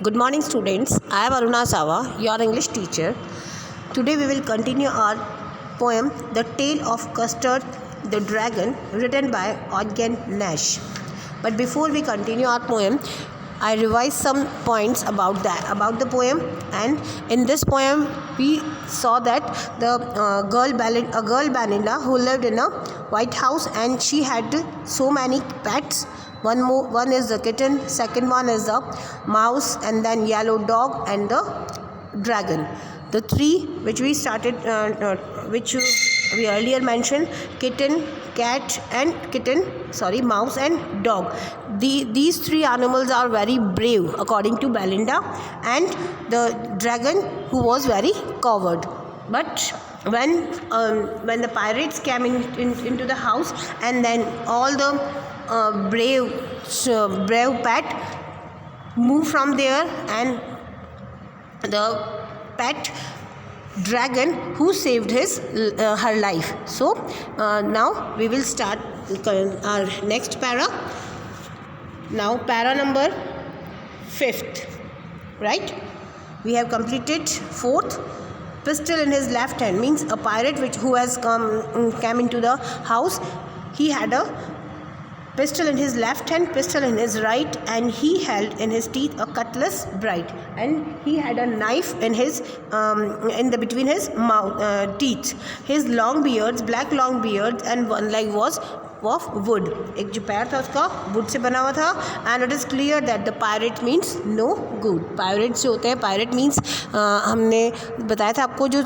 Good morning, students. I am Aruna Sawa, your English teacher. Today we will continue our poem The Tale of Custard the Dragon, written by Ogden Nash. But before we continue our poem, I revised some points about the poem, and in this poem we saw that a girl Belinda who lived in a White House, and she had so many pets. One is the kitten, second one is the mouse, and then yellow dog and the dragon. The three which we started, which we earlier mentioned, mouse and dog. These three animals are very brave according to Belinda, and the dragon who was very coward. But when the pirates came into the house, and then all the brave pet moved from there, and the pet dragon who saved her life. So now we will start our next para. Now para number 5th, right? We have completed 4th. Pistol in his left hand means a pirate who has come into the house. He had a pistol in his left hand, pistol in his right, and he held in his teeth a cutlass bright, and he had a knife in between his teeth. His long beards, black long beards, and one leg was of wood. एक जो पैर था उसका wood से बना हुआ था. And it is clear that the pirate means no good. Pirates जो होते हैं, pirate means हमने बताया था आपको, जो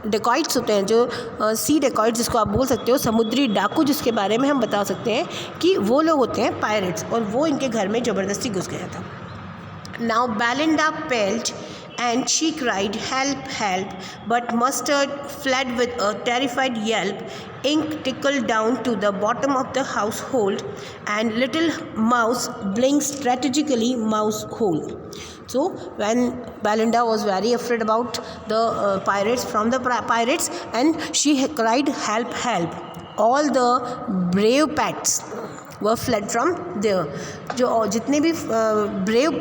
डेकॉइट्स होते हैं, जो सी डेकॉइट्स जिसको आप बोल सकते हो, समुद्री डाकू जिसके बारे में हम बता सकते हैं कि वो लोग होते हैं पायरेट्स, और वो इनके घर में ज़बरदस्ती घुस गया था. Now Belinda पेल्ड and she cried, "Help, help!" But Mustard fled with a terrified yelp. Ink trickled down to the bottom of the household, and little mouse blinked strategically mouse hole. So when Belinda was very afraid about the pirates, and she cried, "Help, help!" All the brave pets were fled from there. जो जितने भी brave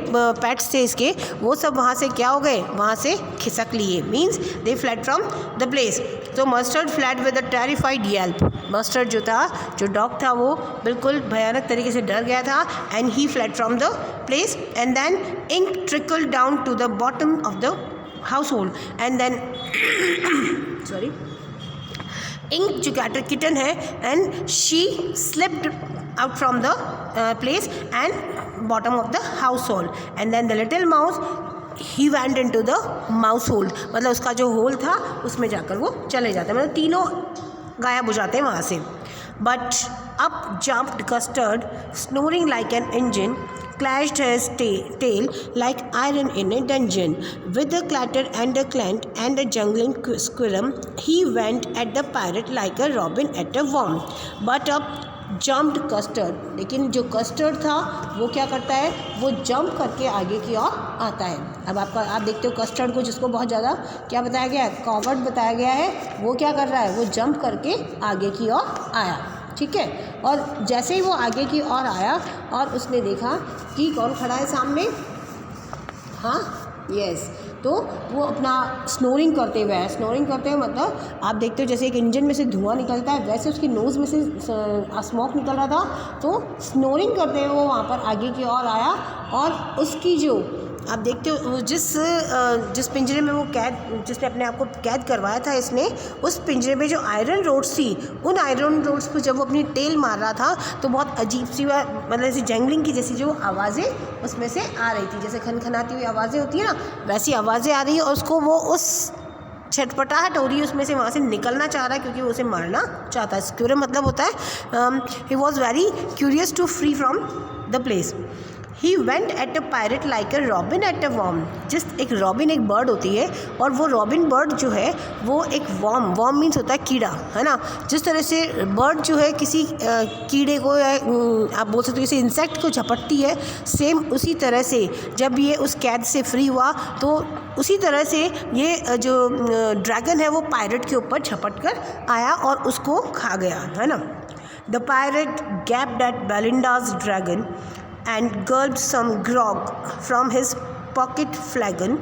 pets थे इसके, वो सब वहाँ से क्या हो गए, वहाँ से खिसक लिए. Means they fled from the place. तो Mustard fled with a terrified yelp. Mustard जो डॉग था वो बिल्कुल भयानक तरीके से डर गया था, and he fled from the place. And then Ink trickled down to the bottom of the household, and then sorry, Ink जो किटन है, and she slipped out from the place and bottom of the household, and then the little mouse he went into the mouse hole. मतलब उसका जो whole था उसमें जाकर वो चले जाते, मतलब तीनों गायब हो जाते हैं वहाँ से. But up jumped Custard, snoring like an engine, clashed his tail like iron in a dungeon. With a clatter and a clank and a jungling squirm, he went at the pirate like a robin at a worm. But up jumped custard, लेकिन जो custard था वो क्या करता है, वो jump करके आगे की ओर आता है. अब आप देखते हो कस्टर्ड को, जिसको बहुत ज़्यादा क्या बताया गया है, कॉवर्ड बताया गया है, वो क्या कर रहा है, वो जंप करके आगे की ओर आया. ठीक है. और जैसे ही वो आगे की ओर आया और उसने देखा कि कौन खड़ा है सामने, हाँ यस, तो वो अपना स्नोरिंग करते हुए मतलब आप देखते हो जैसे एक इंजन में से धुआं निकलता है, वैसे उसकी नोज़ में से स्मोक निकल रहा था. तो स्नोरिंग करते हुए वो वहाँ पर आगे की ओर आया, और उसकी जो आप देखते हो जिस पिंजरे में वो जिसने अपने आप को कैद करवाया था इसने, उस पिंजरे में जो आयरन रोड्स थी, उन आयरन रोड्स पर जब वो अपनी टेल मार रहा था तो बहुत अजीब सी, मतलब ऐसी जंगलिंग की जैसी जो आवाज़ें उसमें से आ रही थी, जैसे खनखनाती हुई आवाज़ें होती है ना, वैसी आवाज़ें आ रही है, और उसको वो उस छटपटाहट हो रही है उसमें से, वहाँ से निकलना चाह रहा है क्योंकि वो उसे मारना चाहता है. स्क्यूर मतलब होता है he was very curious to free from the place. He went at a pirate like a robin at a worm. एक रॉबिन एक बर्ड होती है, और वो रॉबिन बर्ड जो है वो एक वॉर्म मीन्स होता है कीड़ा, है ना. जिस तरह से बर्ड जो है किसी कीड़े को, आप बोल सकते हो किसी इंसेक्ट को झपटती है, सेम उसी तरह से जब ये उस कैद से फ्री हुआ, तो उसी तरह से ये जो ड्रैगन है वो पायरेट के ऊपर झपट कर आया और उसको खा गया, है ना. The pirate gaped at Belinda's dragon. and gulped some grog from his pocket flagon.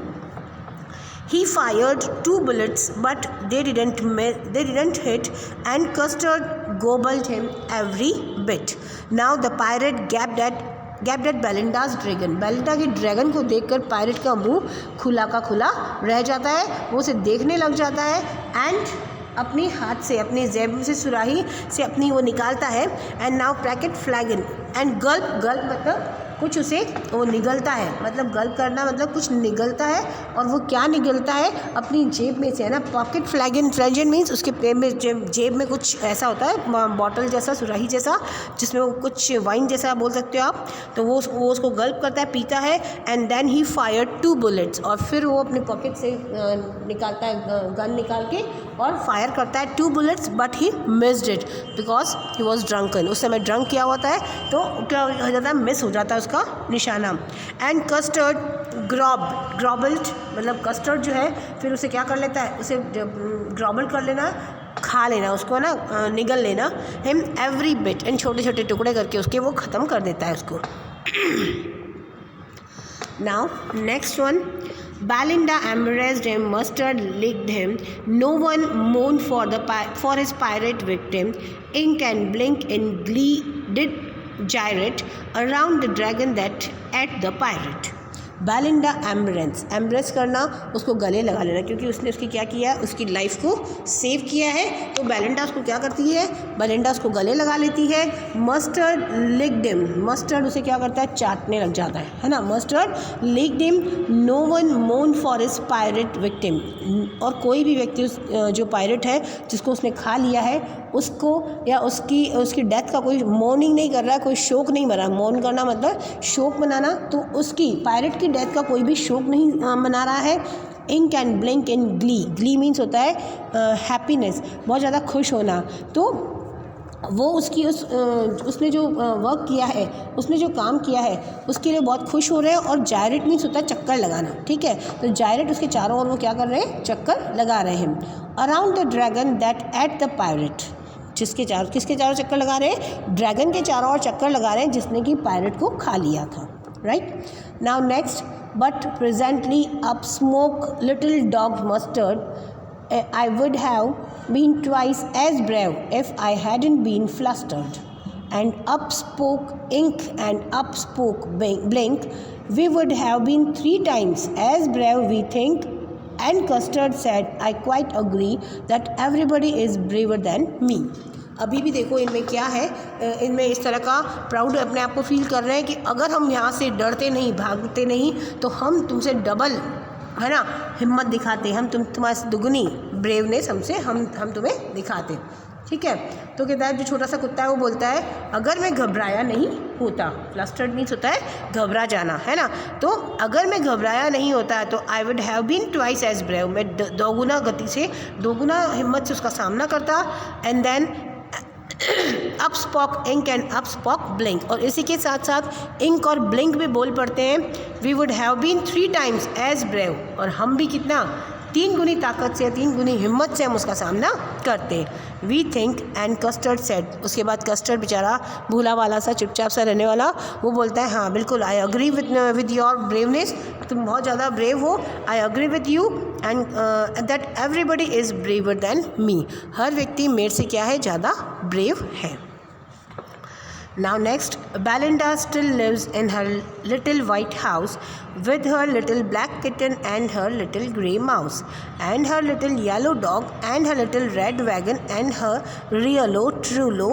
He fired 2 bullets, but they didn't hit, and Custard gobbled him every bit. Now the pirate gaped at Belinda's dragon. Belinda की dragon को देखकर pirate का मुंह खुला का खुला रह जाता है, वो उसे देखने लग जाता है एंड अपनी हाथ से, अपनी जेब से, सुराही से अपनी वो निकालता है. And now packet flagon and gulp मतलब कुछ उसे वो निगलता है, मतलब गल्प करना मतलब कुछ निगलता है. और वो क्या निगलता है? अपनी जेब में से, है ना. पॉकेट फ्लैगन मीन्स उसके जेब में कुछ ऐसा होता है, बॉटल जैसा, सुराही जैसा, जिसमें वो कुछ वाइन जैसा बोल सकते हो आप. तो वो उसको गल्प करता है, पीता है. And then he fired 2 bullets, और फिर वो अपने पॉकेट से निकालता है, गन निकाल के और फायर करता है 2 bullets, but he missed it because he was drunken. उस समय ड्रंक किया होता है, तो क्या हो जाता है, मिस हो जाता है उसका निशाना. एंड कस्टर्ड ग्रॉबल्ड मतलब कस्टर्ड जो है फिर उसे क्या कर लेता है, उसे ग्रॉबल कर लेना, खा लेना उसको, ना निगल लेना. हिम एवरी बिट, एंड छोटे छोटे टुकड़े करके उसके वो ख़त्म कर देता है उसको. Now next one. Belinda embraced him, Mustard licked him. No one mourned for his pirate victim. Ink and Blink in glee did gyrate around the dragon that ate the pirate. Belinda embrace करना, उसको गले लगा लेना, क्योंकि उसने उसकी क्या किया है, उसकी लाइफ को सेव किया है. तो बेलिंडा उसको क्या करती है, बेलिंडा उसको गले लगा लेती है. मस्टर्ड लिक्ड हिम, मस्टर्ड उसे क्या करता है, चाटने लग जाता है ना. Mustard licked him. No one mourn for his pirate victim, और कोई भी व्यक्ति जो पायरेट है जिसको उसने खा लिया है, उसको या उसकी डेथ का कोई मॉर्निंग नहीं कर रहा है, कोई शोक नहीं मना. मौन करना मतलब शोक मनाना, तो उसकी पायरेट की डेथ का कोई भी शोक नहीं मना रहा है. Ink and blink in glee means होता है हैप्पीनेस, बहुत ज़्यादा खुश होना. तो वो उसने जो वर्क किया है, उसने जो काम किया है, उसके लिए बहुत खुश हो रहे हैं. और जायरेट मीन्स होता है चक्कर लगाना, ठीक है. तो जायरेट उसके चारों ओर वो क्या कर रहे हैं, चक्कर लगा रहे हैं. Around the dragon that at the pirate, किसके चारों चक्कर लगा रहे हैं, ड्रैगन के चारों ओर चक्कर लगा रहे हैं जिसने कि पायरेट को खा लिया था. Right. Now next. But presently up smoke little dog mustard. I would have been twice as brave if I hadn't been flustered. And up spoke Ink and up spoke Blink. We would have been 3 times as brave, we think. And Custard said, I quite agree that everybody is braver than me. अभी भी देखो इनमें क्या है, इनमें इस तरह का प्राउड अपने आप को फील कर रहे हैं कि अगर हम यहाँ से डरते नहीं, भागते नहीं, तो हम तुमसे डबल, है ना, हिम्मत दिखाते, हम तुम्हारे दुगनी ब्रेवनेस हम तुम्हें दिखाते. ठीक है. तो कहता है, जो छोटा सा कुत्ता है वो बोलता है, अगर मैं घबराया नहीं होता, फ्लस्टर्ड मीन्स होता है घबरा जाना, है ना. तो अगर मैं घबराया नहीं होता तो I would have been twice as brave, मैं दोगुना गति से, दोगुना हिम्मत से उसका सामना करता. And then up spoke ink and up spoke blink, और इसी के साथ साथ इंक और ब्लिंक भी बोल पड़ते हैं. We would have been 3 times as brave, और हम भी कितना, 3 गुनी ताकत से, 3 गुनी हिम्मत से हम उसका सामना करते. We think. And custard said, उसके बाद कस्टर्ड बेचारा भूला वाला सा, चुपचाप सा रहने वाला, वो बोलता है, हाँ बिल्कुल, I agree with your braveness, तुम बहुत ज़्यादा ब्रेव हो. I agree with you and that everybody is braver than me, हर व्यक्ति मेरे से क्या है, ज़्यादा ब्रेव है. Now next, Belinda still lives in her little white house with her little black kitten and her little grey mouse and her little yellow dog and her little red wagon and her really truly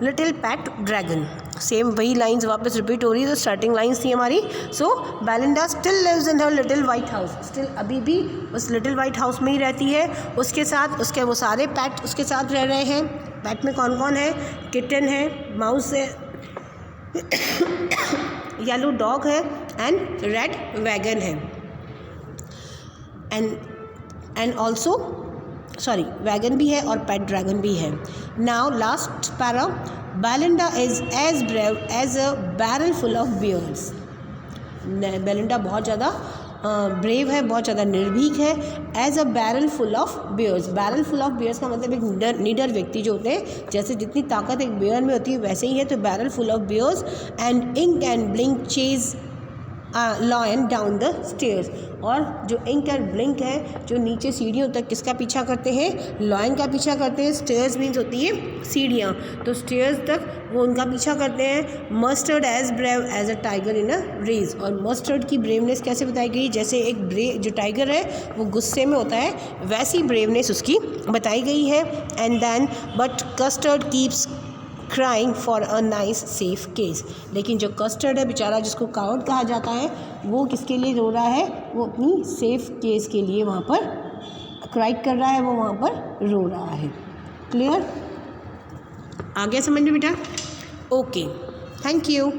little pet dragon. Same वही lines वापस repeat हो रही है जो starting lines थी हमारी. So Belinda still lives in her little white house, still अभी भी उस लिटिल वाइट हाउस में ही रहती है. उसके साथ उसके वो सारे पेट उसके साथ रह रहे हैं. पेट में कौन कौन है, किटन है, माउस है, येलो डॉग है एंड रेड वैगन है. एंड ऑल्सो सॉरी वैगन भी है और पेट ड्रैगन भी है. Now last para. Belinda is as brave as a barrel full of bears. Belinda बहुत ज़्यादा ब्रेव है, बहुत ज़्यादा निर्भीक है। As a barrel full of bears, barrel full of bears का मतलब एक निडर व्यक्ति जो होते हैं, जैसे जितनी ताकत एक बियर में होती है वैसे ही है, तो barrel full of bears and ink and blink chase lion down the stairs. और जो इंक एंड ब्लिंक है जो नीचे सीढ़ियों तक किसका पीछा करते हैं, लॉयन का पीछा करते हैं। स्टेयर्स मीन्स होती है सीढ़ियाँ, तो स्टेयर्स तक वो उनका पीछा करते हैं। Mustard as brave as a tiger in a race, और मस्टर्ड की ब्रेवनेस कैसे बताई गई, जैसे एक जो टाइगर है वो गुस्से में होता है वैसी ब्रेवनेस उसकी बताई गई है। And then but custard keeps crying for a nice safe case, लेकिन जो कस्टर्ड है बेचारा, जिसको कावर्ड कहा जाता है, वो किसके लिए रो रहा है, वो अपनी सेफ केस के लिए वहाँ पर क्राई कर रहा है, वो वहाँ पर रो रहा है। क्लियर, आ गया समझ में बेटा? Okay, thank you.